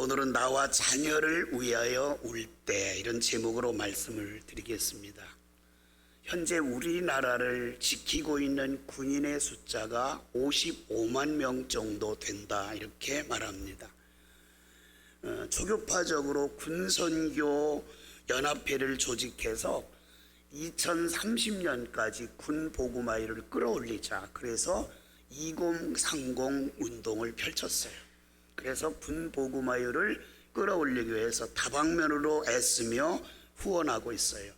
오늘은 나와 자녀를 위하여 울 때, 이런 제목으로 말씀을 드리겠습니다. 현재 우리나라를 지키고 있는 군인의 숫자가 55만 명 정도 된다, 이렇게 말합니다. 초교파적으로 군선교 연합회를 조직해서 2030년까지 군 복음화를 끌어올리자, 그래서 2030 운동을 펼쳤어요. 그래서 군 복음화를 끌어올리기 위해서 다방면으로 애쓰며 후원하고 있어요.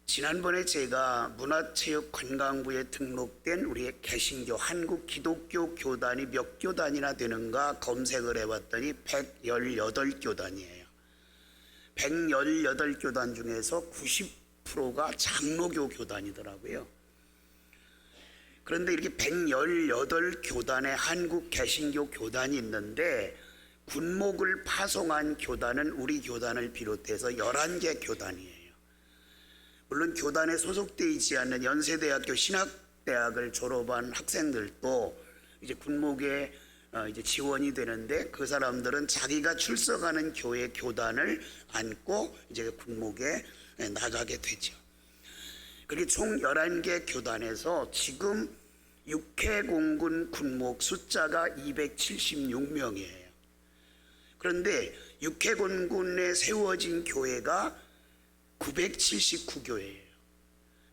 지난번에 제가 문화체육관광부에 등록된 우리의 개신교 한국기독교 교단이 몇 교단이나 되는가 검색을 해봤더니 118교단이에요. 118교단 중에서 90%가 장로교 교단이더라고요. 그런데 이렇게 118교단의 한국 개신교 교단이 있는데 군목을 파송한 교단은 우리 교단을 비롯해서 11개 교단이에요. 물론 교단에 소속되어 있지 않는 연세대학교 신학대학을 졸업한 학생들도 이제 군목에 이제 지원이 되는데, 그 사람들은 자기가 출석하는 교회 교단을 안고 이제 군목에 나가게 되죠. 그렇게 총 11개 교단에서 지금 육해공군 군목 숫자가 276명이에요. 그런데 육해공군에 세워진 교회가 979교회예요.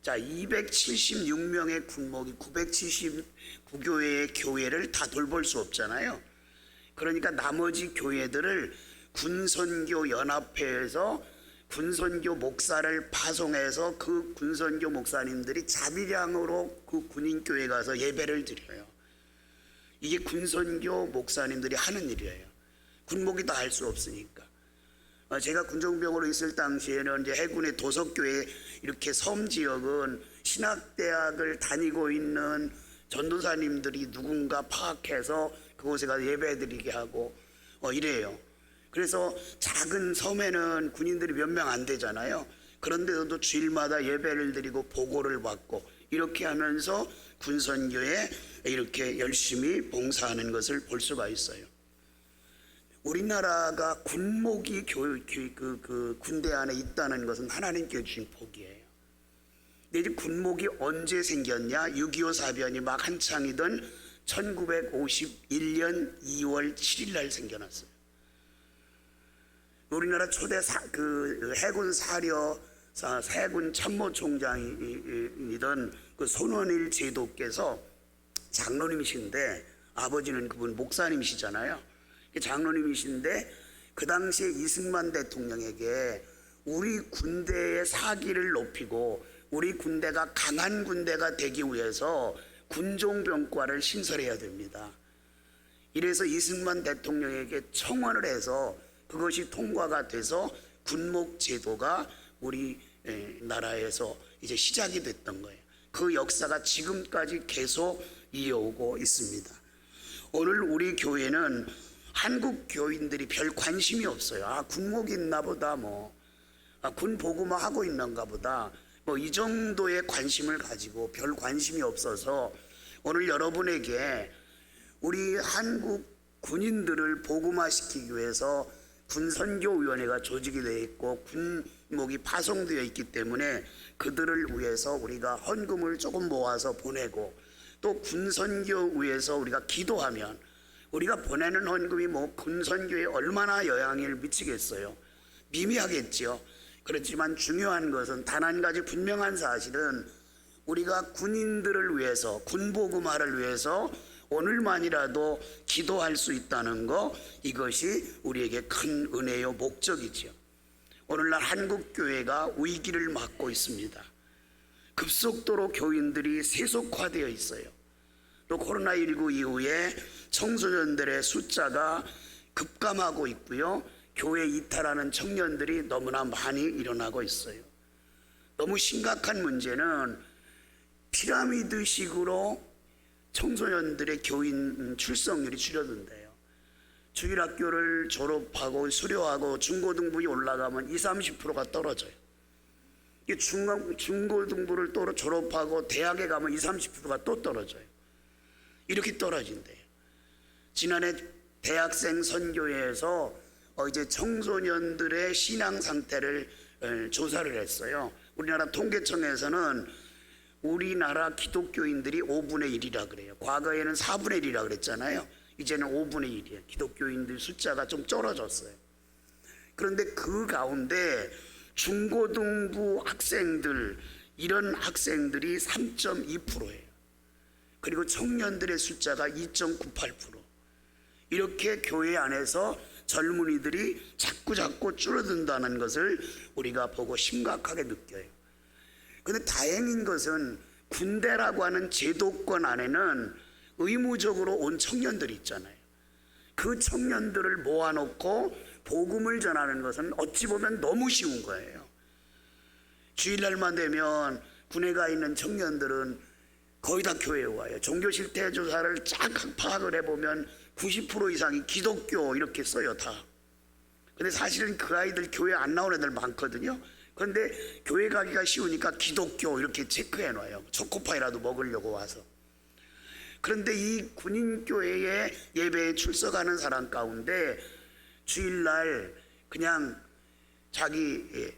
자, 276명의 군목이 979교회의 교회를 다 돌볼 수 없잖아요. 그러니까 나머지 교회들을 군선교 연합회에서 군선교 목사를 파송해서 그 군선교 목사님들이 자비량으로 그 군인교회 가서 예배를 드려요. 이게 군선교 목사님들이 하는 일이에요. 군목이 다 할 수 없으니까. 제가 군종병으로 있을 당시에는 이제 해군의 도석교회 이렇게 섬 지역은 신학대학을 다니고 있는 전도사님들이 누군가 파악해서 그곳에 가서 예배드리게 하고 이래요. 그래서 작은 섬에는 군인들이 몇 명 안 되잖아요. 그런데도 주일마다 예배를 드리고 보고를 받고 이렇게 하면서 군선교에 이렇게 열심히 봉사하는 것을 볼 수가 있어요. 우리나라가 군목이 군대 안에 있다는 것은 하나님께 주신 복이에요. 근데 이제 군목이 언제 생겼냐? 6.25 사변이 막 한창이던 1951년 2월 7일 날 생겨났어요. 우리나라 초대 해군 사려 해군 참모총장이던 그 손원일 제도께서 장로님이신데, 아버지는 그분 목사님이시잖아요. 장로님이신데 그 당시에 이승만 대통령에게 우리 군대의 사기를 높이고 우리 군대가 강한 군대가 되기 위해서 군종병과를 신설해야 됩니다. 이래서 이승만 대통령에게 청원을 해서 그것이 통과가 돼서 군목 제도가 우리 나라에서 이제 시작이 됐던 거예요. 그 역사가 지금까지 계속 이어오고 있습니다. 오늘 우리 교회는 한국 교인들이 별 관심이 없어요. 군목이 있나 보다, 군 복음화 하고 있는가 보다, 이 정도의 관심을 가지고 별 관심이 없어서 오늘 여러분에게 우리 한국 군인들을 복음화시키기 위해서 군선교위원회가 조직이 되어 있고 군목이 파송되어 있기 때문에 그들을 위해서 우리가 헌금을 조금 모아서 보내고, 또 군선교위에서 우리가 기도하면 우리가 보내는 헌금이 군선교에 얼마나 영향을 미치겠어요? 미미하겠죠. 그렇지만 중요한 것은 단 한 가지 분명한 사실은 우리가 군인들을 위해서, 군복음화를 위해서 오늘만이라도 기도할 수 있다는 거, 이것이 우리에게 큰 은혜요 목적이죠. 오늘날 한국교회가 위기를 맞고 있습니다. 급속도로 교인들이 세속화되어 있어요. 또 코로나19 이후에 청소년들의 숫자가 급감하고 있고요. 교회 이탈하는 청년들이 너무나 많이 일어나고 있어요. 너무 심각한 문제는 피라미드식으로 청소년들의 교인 출석률이 줄어든대요. 주일학교를 졸업하고 수료하고 중고등부에 올라가면 20-30%가 떨어져요. 중고등부를 또 졸업하고 대학에 가면 20-30%가 또 떨어져요. 이렇게 떨어진대요. 지난해 대학생 선교회에서 이제 청소년들의 신앙 상태를 조사를 했어요. 우리나라 통계청에서는 우리나라 기독교인들이 5분의 1이라 그래요. 과거에는 4분의 1이라 그랬잖아요. 이제는 5분의 1이에요. 기독교인들 숫자가 좀 줄어졌어요. 그런데 그 가운데 중고등부 학생들, 이런 학생들이 3.2%예요. 그리고 청년들의 숫자가 2.98%. 이렇게 교회 안에서 젊은이들이 자꾸 줄어든다는 것을 우리가 보고 심각하게 느껴요. 그런데 다행인 것은 군대라고 하는 제도권 안에는 의무적으로 온 청년들이 있잖아요. 그 청년들을 모아놓고 복음을 전하는 것은 어찌 보면 너무 쉬운 거예요. 주일날만 되면 군에 가 있는 청년들은 거의 다 교회에 와요. 종교실태 조사를 쫙 파악을 해보면 90% 이상이 기독교 이렇게 써요, 다. 근데 사실은 그 아이들 교회 안 나오는 애들 많거든요. 그런데 교회 가기가 쉬우니까 기독교 이렇게 체크해 놔요. 초코파이라도 먹으려고 와서. 그런데 이 군인교회에 예배에 출석하는 사람 가운데 주일날 그냥 자기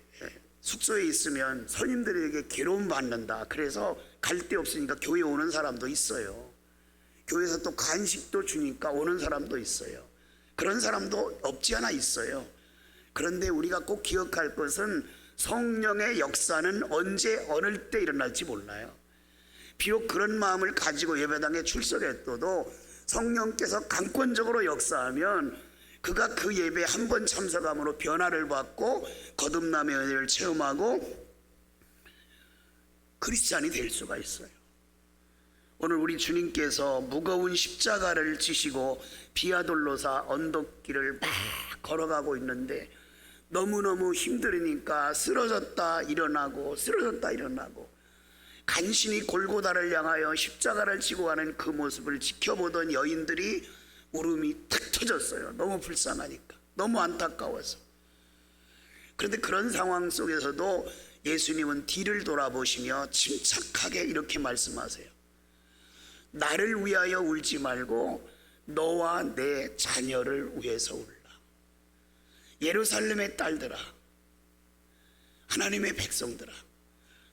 숙소에 있으면 선임들에게 괴로움 받는다. 그래서 갈 데 없으니까 교회 오는 사람도 있어요. 교회에서 또 간식도 주니까 오는 사람도 있어요. 그런 사람도 없지 않아 있어요. 그런데 우리가 꼭 기억할 것은 성령의 역사는 언제 어느 때 일어날지 몰라요. 비록 그런 마음을 가지고 예배당에 출석했어도 성령께서 강권적으로 역사하면 그가 그 예배에 한 번 참석함으로 변화를 받고 거듭남의 은혜를 체험하고 크리스찬이 될 수가 있어요. 오늘 우리 주님께서 무거운 십자가를 지시고 비아돌로사 언덕길을 막 걸어가고 있는데 너무너무 힘들으니까 쓰러졌다 일어나고 쓰러졌다 일어나고 간신히 골고다를 향하여 십자가를 지고 가는 그 모습을 지켜보던 여인들이 울음이 탁 터졌어요. 너무 불쌍하니까, 너무 안타까워서. 그런데 그런 상황 속에서도 예수님은 뒤를 돌아보시며 침착하게 이렇게 말씀하세요. 나를 위하여 울지 말고 너와 내 자녀를 위해서 울라. 예루살렘의 딸들아, 하나님의 백성들아,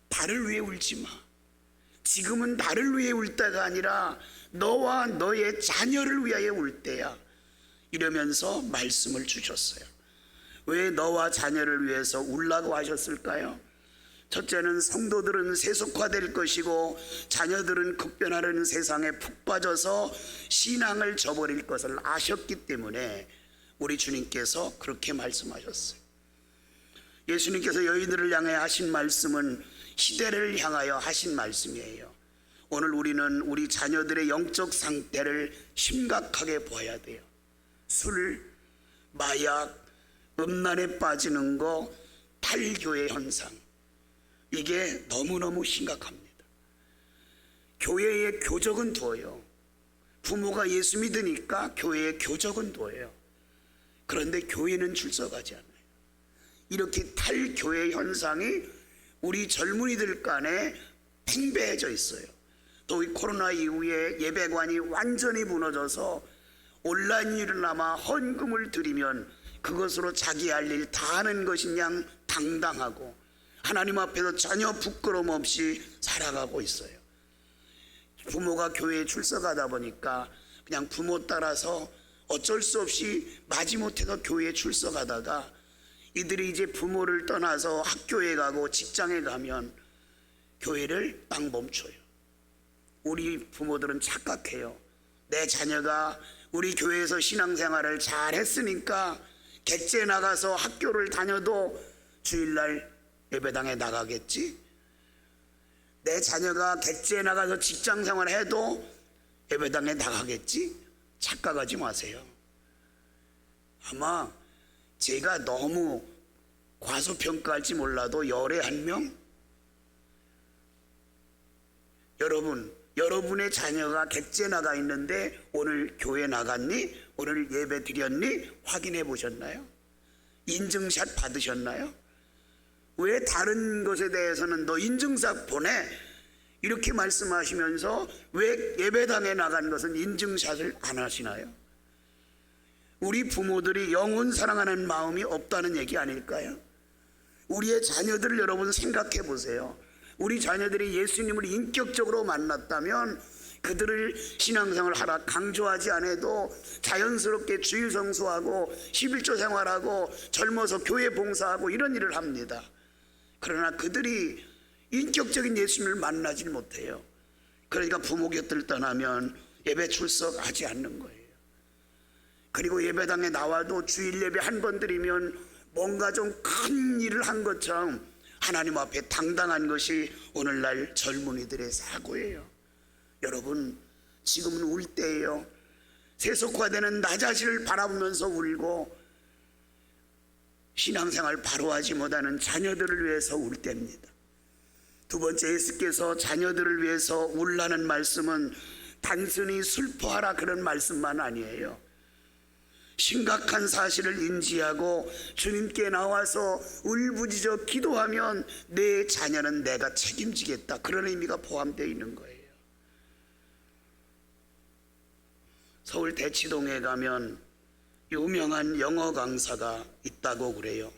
나를 위해 울지 마. 지금은 나를 위해 울 때가 아니라 너와 너의 자녀를 위하여 울 때야. 이러면서 말씀을 주셨어요. 왜 너와 자녀를 위해서 울라고 하셨을까요? 첫째는 성도들은 세속화될 것이고 자녀들은 급변하려는 세상에 푹 빠져서 신앙을 저버릴 것을 아셨기 때문에 우리 주님께서 그렇게 말씀하셨어요. 예수님께서 여인들을 향해 하신 말씀은 시대를 향하여 하신 말씀이에요. 오늘 우리는 우리 자녀들의 영적 상태를 심각하게 보아야 돼요. 술, 마약, 음란에 빠지는 거, 탈교의 현상, 이게 너무너무 심각합니다. 교회에 교적은 두어요. 부모가 예수 믿으니까 교회에 교적은 두어요. 그런데 교회는 출석하지 않아요. 이렇게 탈교회 현상이 우리 젊은이들 간에 팽배해져 있어요. 또 이 코로나 이후에 예배관이 완전히 무너져서 온라인으로나마 헌금을 드리면 그것으로 자기 할 일 다 하는 것인 양 당당하고 하나님 앞에서 전혀 부끄러움 없이 살아가고 있어요. 부모가 교회에 출석하다 보니까 그냥 부모 따라서 어쩔 수 없이 마지못해서 교회에 출석하다가 이들이 이제 부모를 떠나서 학교에 가고 직장에 가면 교회를 딱 멈춰요. 우리 부모들은 착각해요. 내 자녀가 우리 교회에서 신앙생활을 잘 했으니까 객지에 나가서 학교를 다녀도 주일날 예배당에 나가겠지? 내 자녀가 객지에 나가서 직장생활을 해도 예배당에 나가겠지? 착각하지 마세요. 아마 제가 너무 과소평가할지 몰라도 열에 한 명? 여러분의 자녀가 객지에 나가 있는데 오늘 교회 나갔니? 오늘 예배 드렸니? 확인해 보셨나요? 인증샷 받으셨나요? 왜 다른 것에 대해서는 너 인증샷 보내? 이렇게 말씀하시면서 왜 예배당에 나간 것은 인증샷을 안 하시나요? 우리 부모들이 영혼 사랑하는 마음이 없다는 얘기 아닐까요? 우리의 자녀들을 여러분 생각해 보세요. 우리 자녀들이 예수님을 인격적으로 만났다면 그들을 신앙생활 하라 강조하지 않아도 자연스럽게 주일 성수하고 11조 생활하고 젊어서 교회 봉사하고 이런 일을 합니다. 그러나 그들이 인격적인 예수님을 만나지 못해요. 그러니까 부모 곁을 떠나면 예배 출석하지 않는 거예요. 그리고 예배당에 나와도 주일 예배 한 번 드리면 뭔가 좀 큰 일을 한 것처럼 하나님 앞에 당당한 것이 오늘날 젊은이들의 사고예요. 여러분, 지금은 울 때예요. 세속화되는 나 자신을 바라보면서 울고 신앙생활 바로 하지 못하는 자녀들을 위해서 울 때입니다. 두 번째, 예수께서 자녀들을 위해서 울라는 말씀은 단순히 슬퍼하라 그런 말씀만 아니에요. 심각한 사실을 인지하고 주님께 나와서 울부짖어 기도하면 내 자녀는 내가 책임지겠다, 그런 의미가 포함되어 있는 거예요. 서울 대치동에 가면 유명한 영어 강사가 있다고 그래요.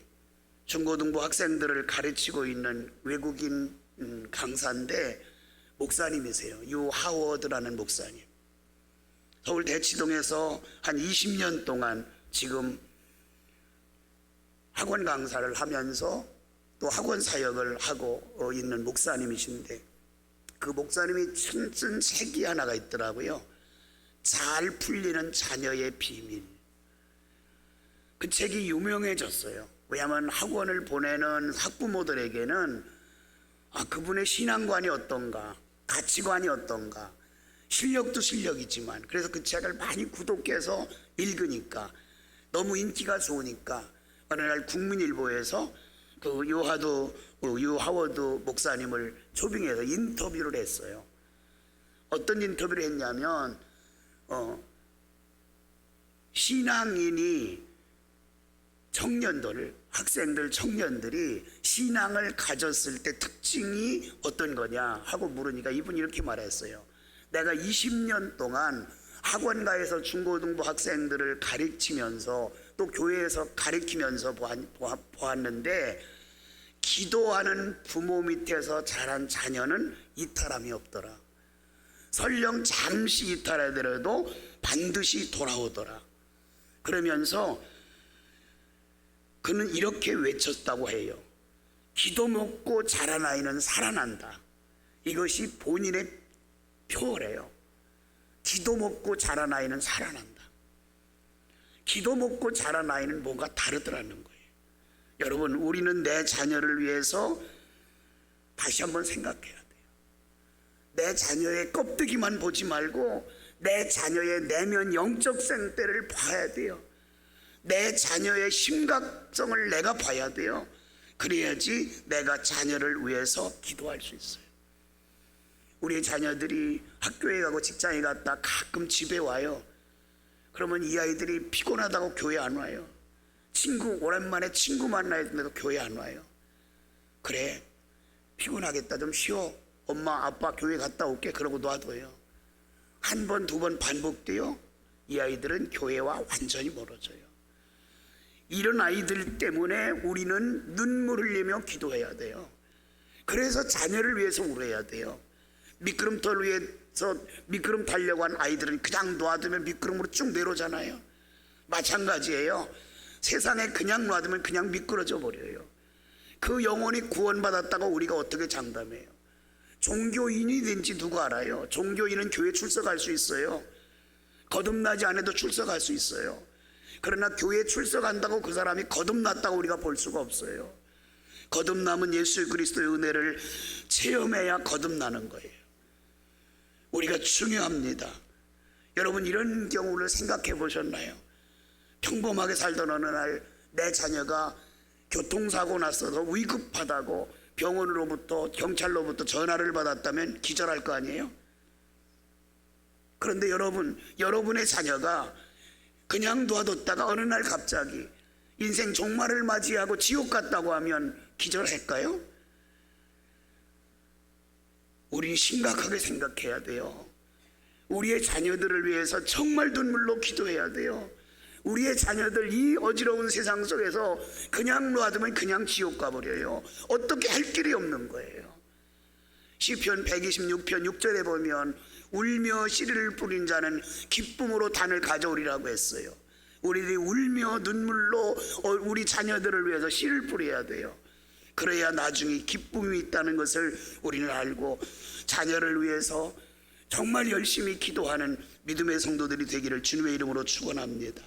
중고등부 학생들을 가르치고 있는 외국인 강사인데 목사님이세요. 유 하워드라는 목사님. 서울 대치동에서 한 20년 동안 지금 학원 강사를 하면서 또 학원 사역을 하고 있는 목사님이신데, 그 목사님이 쓴 책이 하나가 있더라고요. 잘 풀리는 자녀의 비밀. 그 책이 유명해졌어요. 왜냐하면 학원을 보내는 학부모들에게는 그분의 신앙관이 어떤가, 가치관이 어떤가, 실력도 실력이지만, 그래서 그 책을 많이 구독해서 읽으니까 너무 인기가 좋으니까 어느 날 국민일보에서 그 유 하워드 목사님을 초빙해서 인터뷰를 했어요. 어떤 인터뷰를 했냐면 신앙인이 청년들이 신앙을 가졌을 때 특징이 어떤 거냐 하고 물으니까 이분이 이렇게 말했어요. 내가 20년 동안 학원가에서 중고등부 학생들을 가르치면서 또 교회에서 가르치면서 보았는데 기도하는 부모 밑에서 자란 자녀는 이탈함이 없더라. 설령 잠시 이탈하더라도 반드시 돌아오더라. 그러면서 그는 이렇게 외쳤다고 해요. 기도 먹고 자란 아이는 살아난다. 이것이 본인의 표어래요. 기도 먹고 자란 아이는 살아난다. 기도 먹고 자란 아이는 뭔가 다르더라는 거예요. 여러분, 우리는 내 자녀를 위해서 다시 한번 생각해야 돼요. 내 자녀의 껍데기만 보지 말고 내 자녀의 내면 영적 생태를 봐야 돼요. 내 자녀의 심각성을 내가 봐야 돼요. 그래야지 내가 자녀를 위해서 기도할 수 있어요. 우리 자녀들이 학교에 가고 직장에 갔다 가끔 집에 와요. 그러면 이 아이들이 피곤하다고 교회 안 와요. 오랜만에 친구 만나야 된다고 교회 안 와요. 그래, 피곤하겠다, 좀 쉬어. 엄마 아빠 교회 갔다 올게. 그러고 놔둬요. 한 번, 두 번 반복돼요. 이 아이들은 교회와 완전히 멀어져요. 이런 아이들 때문에 우리는 눈물 흘리며 기도해야 돼요. 그래서 자녀를 위해서 울어야 돼요. 미끄럼틀 위에서 미끄럼 타려고 한 아이들은 그냥 놔두면 미끄럼으로 쭉 내려오잖아요. 마찬가지예요. 세상에 그냥 놔두면 그냥 미끄러져 버려요. 그 영혼이 구원받았다고 우리가 어떻게 장담해요? 종교인이 된지 누가 알아요? 종교인은 교회 출석할 수 있어요. 거듭나지 않아도 출석할 수 있어요. 그러나 교회 출석한다고 그 사람이 거듭났다고 우리가 볼 수가 없어요. 거듭남은 예수 그리스도의 은혜를 체험해야 거듭나는 거예요. 우리가 중요합니다. 여러분, 이런 경우를 생각해 보셨나요? 평범하게 살던 어느 날 내 자녀가 교통사고 났어서 위급하다고 병원으로부터 경찰로부터 전화를 받았다면 기절할 거 아니에요? 그런데 여러분의 자녀가 그냥 놔뒀다가 어느 날 갑자기 인생 종말을 맞이하고 지옥 갔다고 하면 기절할까요? 우린 심각하게 생각해야 돼요. 우리의 자녀들을 위해서 정말 눈물로 기도해야 돼요. 우리의 자녀들 이 어지러운 세상 속에서 그냥 놔두면 그냥 지옥 가버려요. 어떻게 할 길이 없는 거예요. 시편 126편 6절에 보면 울며 씨를 뿌린 자는 기쁨으로 단을 가져오리라고 했어요. 우리들이 울며 눈물로 우리 자녀들을 위해서 씨를 뿌려야 돼요. 그래야 나중에 기쁨이 있다는 것을 우리는 알고 자녀를 위해서 정말 열심히 기도하는 믿음의 성도들이 되기를 주님의 이름으로 축원합니다.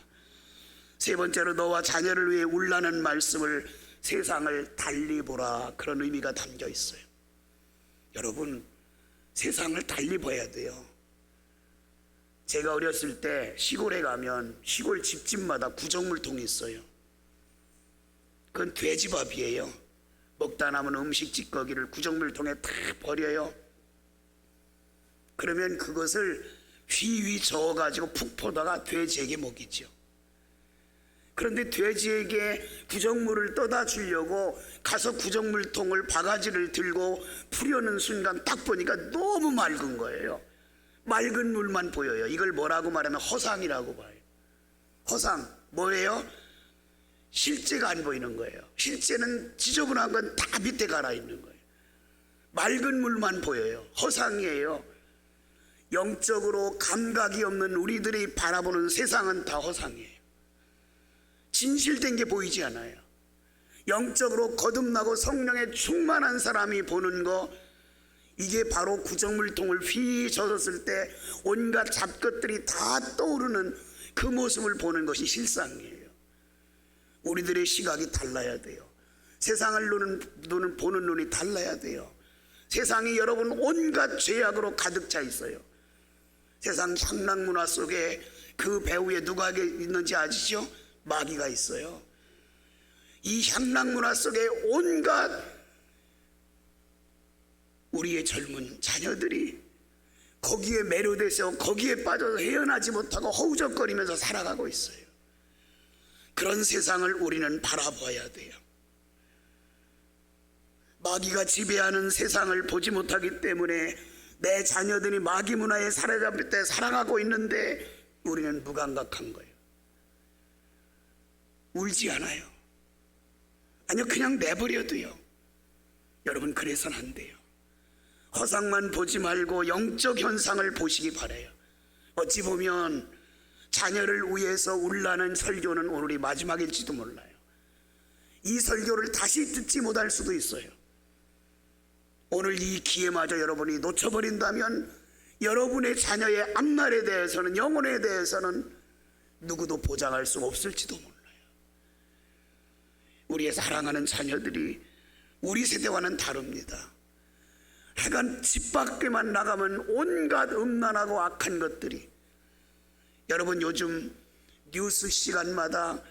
세 번째로 너와 자녀를 위해 울라는 말씀을 세상을 달리 보라, 그런 의미가 담겨 있어요. 여러분, 세상을 달리 봐야 돼요. 제가 어렸을 때 시골에 가면 시골 집집마다 구정물통이 있어요. 그건 돼지밥이에요. 먹다 남은 음식 찌꺼기를 구정물통에 다 버려요. 그러면 그것을 휘휘 저어가지고 푹 퍼다가 돼지에게 먹이죠. 그런데 돼지에게 구정물을 떠다 주려고 가서 구정물통을 바가지를 들고 풀려는 순간 딱 보니까 너무 맑은 거예요. 맑은 물만 보여요. 이걸 뭐라고 말하면 허상이라고 봐요. 허상 뭐예요? 실제가 안 보이는 거예요. 실제는 지저분한 건 다 밑에 가라 있는 거예요. 맑은 물만 보여요. 허상이에요. 영적으로 감각이 없는 우리들이 바라보는 세상은 다 허상이에요. 진실된 게 보이지 않아요. 영적으로 거듭나고 성령에 충만한 사람이 보는 거, 이게 바로 구정물통을 휘 젖었을 때 온갖 잡것들이 다 떠오르는 그 모습을 보는 것이 실상이에요. 우리들의 시각이 달라야 돼요. 세상을 보는 눈이 달라야 돼요. 세상이 여러분 온갖 죄악으로 가득 차 있어요. 세상 향락문화 속에 그 배후에 누가 있는지 아시죠? 마귀가 있어요. 이 향락문화 속에 온갖 우리의 젊은 자녀들이 거기에 매료돼서 거기에 빠져서 헤어나지 못하고 허우적거리면서 살아가고 있어요. 그런 세상을 우리는 바라봐야 돼요. 마귀가 지배하는 세상을 보지 못하기 때문에 내 자녀들이 마귀 문화에 사로잡힐 때 살아가고 있는데 우리는 무감각한 거예요. 울지 않아요. 아니요, 그냥 내버려둬요. 여러분, 그래서는 안 돼요. 허상만 보지 말고 영적 현상을 보시기 바라요. 어찌 보면 자녀를 위해서 울라는 설교는 오늘이 마지막일지도 몰라요. 이 설교를 다시 듣지 못할 수도 있어요. 오늘 이 기회마저 여러분이 놓쳐버린다면 여러분의 자녀의 앞날에 대해서는, 영혼에 대해서는 누구도 보장할 수 없을지도 몰라요. 우리의 사랑하는 자녀들이 우리 세대와는 다릅니다. 하여간 집 밖에만 나가면 온갖 음란하고 악한 것들이, 여러분 요즘 뉴스 시간마다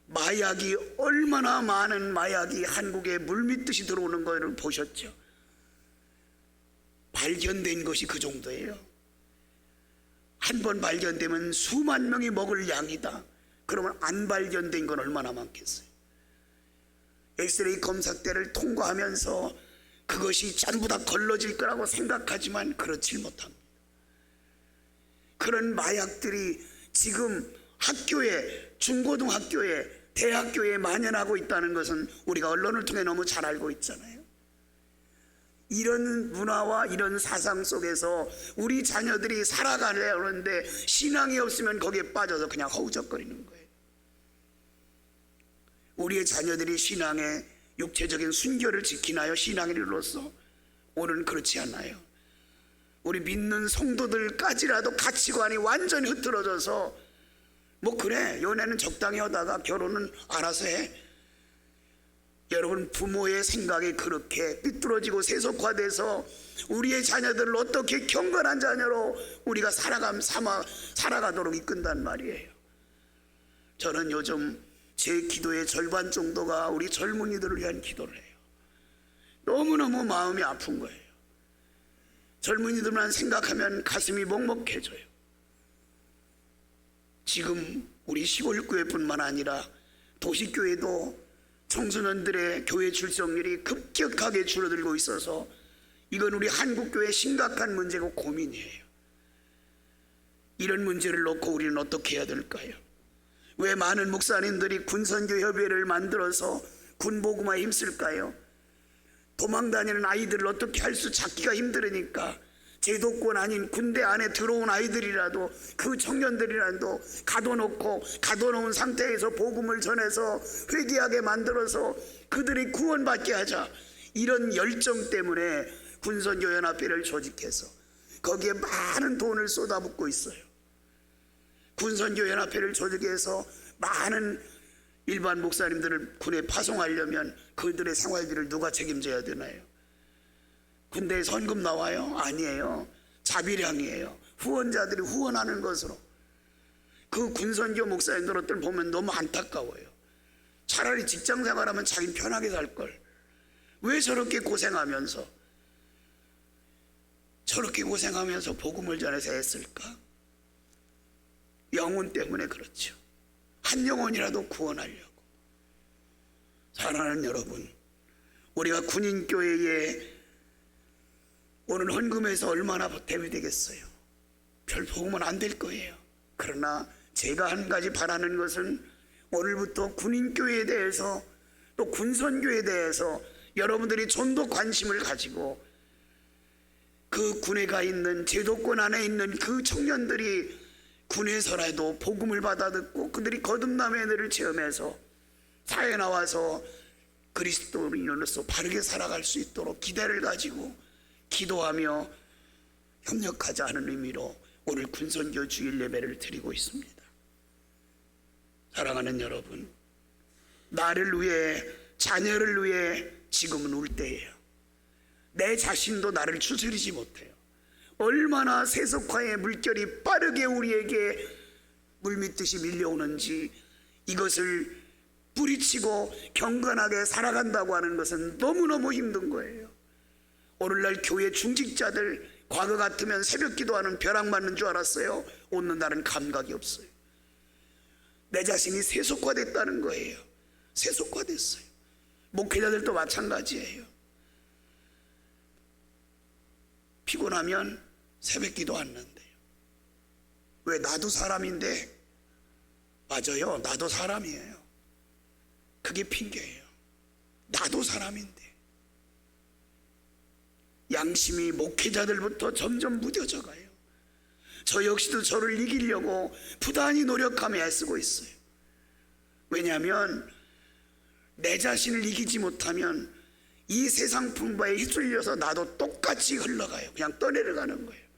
마약이, 얼마나 많은 마약이 한국에 물밀듯이 들어오는 것을 보셨죠? 발견된 것이 그 정도예요. 한 번 발견되면 수만 명이 먹을 양이다. 그러면 안 발견된 건 얼마나 많겠어요? 엑스레이 검사대를 통과하면서 그것이 전부 다 걸러질 거라고 생각하지만 그렇지 못합니다. 그런 마약들이 지금 학교에, 중고등학교에, 대학교에 만연하고 있다는 것은 우리가 언론을 통해 너무 잘 알고 있잖아요. 이런 문화와 이런 사상 속에서 우리 자녀들이 살아가려는데 신앙이 없으면 거기에 빠져서 그냥 허우적거리는 거예요. 우리의 자녀들이 신앙의 육체적인 순결을 지키나요? 신앙의 일로서? 오늘은 그렇지 않아요. 우리 믿는 성도들까지라도 가치관이 완전히 흐트러져서 뭐 그래, 연애는 적당히 하다가 결혼은 알아서 해. 여러분, 부모의 생각이 그렇게 삐뚤어지고 세속화돼서 우리의 자녀들을 어떻게 경건한 자녀로 우리가 살아가도록 이끈단 말이에요. 저는 요즘 제 기도의 절반 정도가 우리 젊은이들을 위한 기도를 해요. 너무너무 마음이 아픈 거예요. 젊은이들만 생각하면 가슴이 먹먹해져요. 지금 우리 시골교회뿐만 아니라 도시교회도 청소년들의 교회 출석률이 급격하게 줄어들고 있어서 이건 우리 한국교회의 심각한 문제고 고민이에요. 이런 문제를 놓고 우리는 어떻게 해야 될까요? 왜 많은 목사님들이 군선교 협의회를 만들어서 군복음화에 힘쓸까요? 도망다니는 아이들을 어떻게 할 수 찾기가 힘들으니까 제도권 아닌 군대 안에 들어온 아이들이라도, 그 청년들이라도 가둬놓은 상태에서 복음을 전해서 회개하게 만들어서 그들이 구원받게 하자, 이런 열정 때문에 군선교연합회를 조직해서 거기에 많은 돈을 쏟아붓고 있어요. 군선교연합회를 조직해서 많은 일반 목사님들을 군에 파송하려면 그들의 생활비를 누가 책임져야 되나요? 군대에 헌금 나와요? 아니에요. 자비량이에요. 후원자들이 후원하는 것으로. 그 군선교 목사님들 보면 너무 안타까워요. 차라리 직장생활하면 자기 편하게 살걸. 왜 저렇게 고생하면서 복음을 전해서 했을까? 영혼 때문에 그렇죠. 한 영혼이라도 구원하려고. 사랑하는 여러분, 우리가 군인교회에 오늘 헌금해서 얼마나 보탬이 되겠어요? 별 도움은 안 될 거예요. 그러나 제가 한 가지 바라는 것은 오늘부터 군인교회에 대해서 또 군선교에 대해서 여러분들이 좀 더 관심을 가지고 그 군에 가 있는, 제도권 안에 있는 그 청년들이 군에서라도 복음을 받아 듣고 그들이 거듭남의 은혜를 체험해서 사회에 나와서 그리스도인으로서 바르게 살아갈 수 있도록 기대를 가지고 기도하며 협력하자 하는 의미로 오늘 군선교 주일 예배를 드리고 있습니다. 사랑하는 여러분, 나를 위해, 자녀를 위해 지금은 울 때예요. 내 자신도 나를 추스리지 못해요. 얼마나 세속화의 물결이 빠르게 우리에게 물밀듯이 밀려오는지, 이것을 뿌리치고 경건하게 살아간다고 하는 것은 너무너무 힘든 거예요. 오늘날 교회 중직자들, 과거 같으면 새벽 기도하는 벼락 맞는 줄 알았어요. 오늘날은 감각이 없어요. 내 자신이 세속화됐다는 거예요. 세속화됐어요. 목회자들도 마찬가지예요. 피곤하면 새벽 기도 안 한대요. 왜? 나도 사람인데. 맞아요, 나도 사람이에요. 그게 핑계예요. 나도 사람인데. 양심이 목회자들부터 점점 무뎌져 가요. 저 역시도 저를 이기려고 부단히 노력하며 애쓰고 있어요. 왜냐하면 내 자신을 이기지 못하면 이 세상 풍파에 휩쓸려서 나도 똑같이 흘러가요. 그냥 떠내려가는 거예요.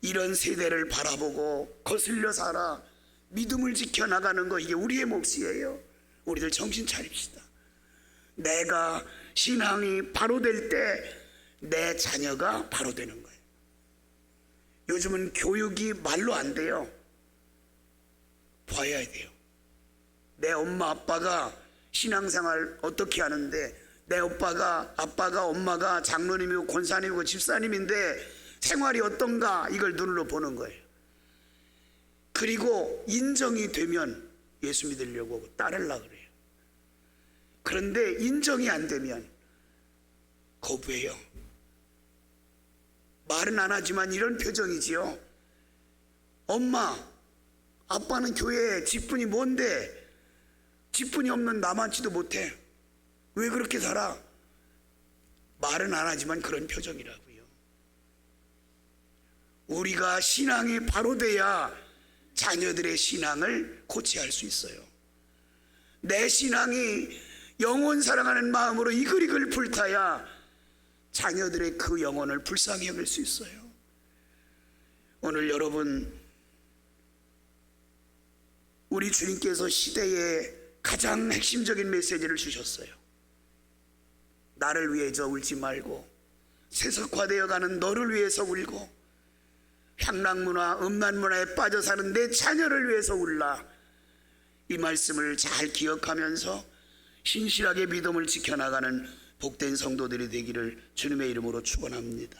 이런 세대를 바라보고 거슬려 살아 믿음을 지켜나가는 거, 이게 우리의 몫이에요. 우리들 정신 차립시다. 내가 신앙이 바로 될 때 내 자녀가 바로 되는 거예요. 요즘은 교육이 말로 안 돼요. 봐야 돼요. 내 엄마 아빠가 신앙생활 어떻게 하는데, 내 아빠가 엄마가 장로님이고 권사님이고 집사님인데 생활이 어떤가, 이걸 눈으로 보는 거예요. 그리고 인정이 되면 예수 믿으려고 하고 따르려고 그래요. 그런데 인정이 안 되면 거부해요. 말은 안 하지만 이런 표정이지요. 엄마, 아빠는 교회에 직분이 뭔데 직분이 없는 나만치도 못해. 왜 그렇게 살아? 말은 안 하지만 그런 표정이라고요. 우리가 신앙이 바로 돼야 자녀들의 신앙을 고치할 수 있어요. 내 신앙이 영혼 사랑하는 마음으로 이글이글 불타야 자녀들의 그 영혼을 불쌍히 여길 수 있어요. 오늘 여러분, 우리 주님께서 시대에 가장 핵심적인 메시지를 주셨어요. 나를 위해서 울지 말고 세속화되어 가는 너를 위해서 울고 향락문화, 음란문화에 빠져 사는 내 자녀를 위해서 울라. 이 말씀을 잘 기억하면서 신실하게 믿음을 지켜나가는 복된 성도들이 되기를 주님의 이름으로 축원합니다.